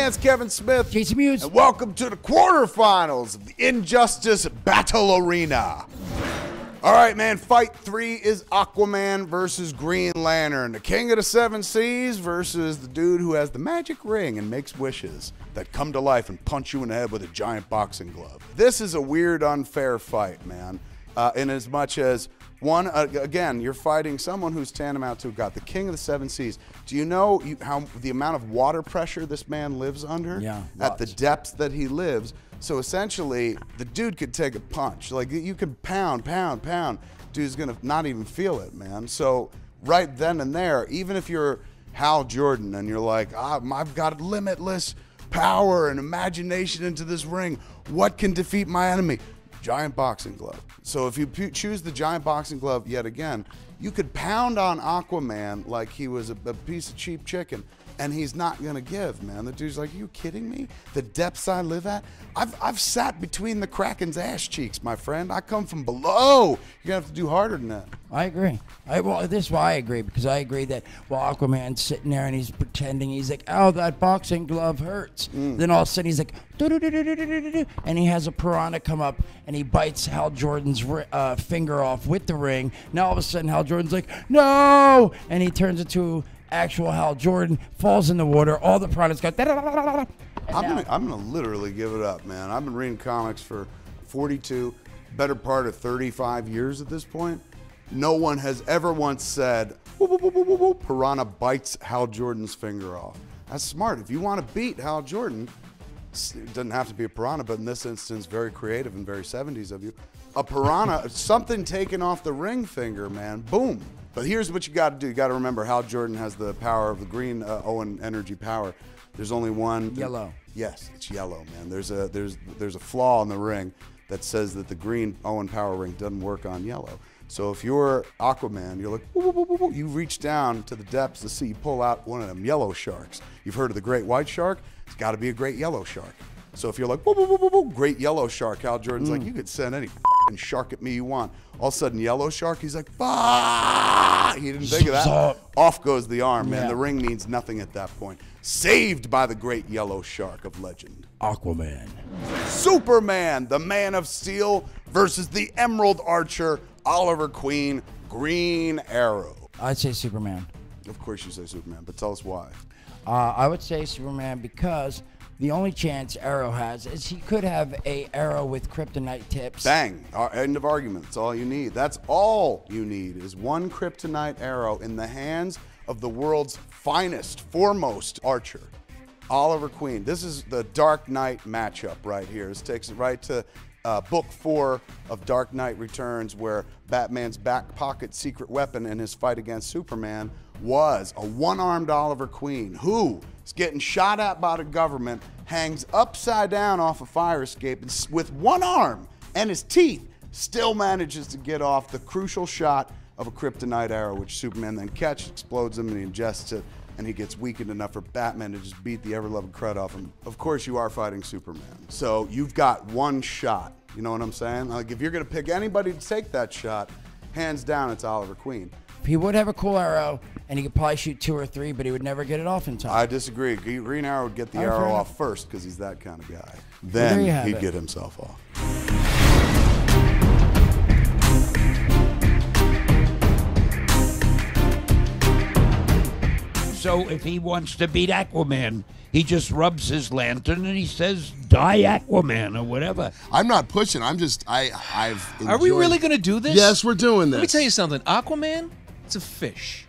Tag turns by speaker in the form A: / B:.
A: It's Kevin Smith,
B: Jason Mewes,
A: and welcome to the quarterfinals of the Injustice Battle Arena. All right, man, fight 3 is Aquaman versus Green Lantern, the king of the 7 seas versus the dude who has the magic ring and makes wishes that come to life and punch you in the head with a giant boxing glove. This is a weird, unfair fight, man, in as much as one, again, you're fighting someone who's tantamount to God, the king of the 7 seas. Do you know how the amount of water pressure this man lives under?
B: Yeah,
A: at the depths that he lives. So essentially, the dude could take a punch. Like, you could pound. Dude's gonna not even feel it, man. So right then and there, even if you're Hal Jordan and you're like, I've got limitless power and imagination into this ring, what can defeat my enemy? Giant boxing glove. So if you choose the giant boxing glove yet again, you could pound on Aquaman like he was a piece of cheap chicken, and he's not gonna give, man. The dude's like, are you kidding me? The depths I live at? I've sat between the Kraken's ass cheeks, my friend. I come from below. You're gonna have to do harder than that.
B: I agree. Well, this is why I agree, because I agree that while Aquaman's sitting there and he's pretending, he's like, oh, that boxing glove hurts. Then all of a sudden he's like, do-do-do-do-do-do-do, and he has a piranha come up and he bites Hal Jordan's finger off with the ring. Now all of a sudden Hal Jordan's like, no! And he turns into actual Hal Jordan, falls in the water, all the piranhas go, da-da-da-da-da-da.
A: I'm gonna literally give it up, man. I've been reading comics for 42, better part of 35 years at this point. No one has ever once said, whoop, whoop, whoop, whoop, whoop, piranha bites Hal Jordan's finger off. That's smart. If you want to beat Hal Jordan, it doesn't have to be a piranha, but in this instance, very creative and very 70s of you. A piranha, something taken off the ring finger, man, boom. But here's what you got to do. You got to remember, Hal Jordan has the power of the green Owen energy power. There's only one.
B: Yellow.
A: Yes, it's yellow, man. There's a flaw in the ring that says that the green Owen power ring doesn't work on yellow. So if you're Aquaman, you're like, woo, woo, woo, woo, you reach down to the depths to see, you pull out one of them yellow sharks. You've heard of the great white shark? It's got to be a great yellow shark. So if you're like, woo, woo, woo, woo, woo, great yellow shark, Hal Jordan's like, you could send any shark at me you want. All of a sudden, yellow shark, he's like, bah! He didn't think of that. Off goes the arm, man. Yeah. The ring means nothing at that point. Saved by the great yellow shark of legend.
B: Aquaman.
A: Superman, the Man of Steel versus the Emerald Archer, Oliver Queen, Green Arrow.
B: I'd say Superman.
A: Of course you say Superman, but tell us why.
B: I would say Superman because the only chance Arrow has is he could have a arrow with kryptonite tips.
A: Bang. End of argument. That's all you need. That's all you need is one kryptonite arrow in the hands of the world's finest, foremost archer, Oliver Queen. This is the Dark Knight matchup right here. This takes it right to book 4 of Dark Knight Returns, where Batman's back pocket secret weapon in his fight against Superman was a one-armed Oliver Queen who is getting shot at by the government, hangs upside down off a fire escape, and with one arm and his teeth still manages to get off the crucial shot of a kryptonite arrow, which Superman then catches, explodes him, and he ingests it, and he gets weakened enough for Batman to just beat the ever-loving crud off him. Of course, you are fighting Superman, so you've got one shot. You know what I'm saying? Like, if you're gonna pick anybody to take that shot, hands down, it's Oliver Queen.
B: He would have a cool arrow, and he could probably shoot 2 or 3, but he would never get it off in time.
A: I disagree. Green Arrow would get the arrow off first because he's that kind of guy. Then he'd get himself off.
C: So if he wants to beat Aquaman, he just rubs his lantern and he says, die Aquaman or whatever.
D: I'm not pushing. I'm just, I've enjoyed.
E: Are we really going to do this?
D: Yes, we're doing this.
E: Let me tell you something. Aquaman, it's a fish.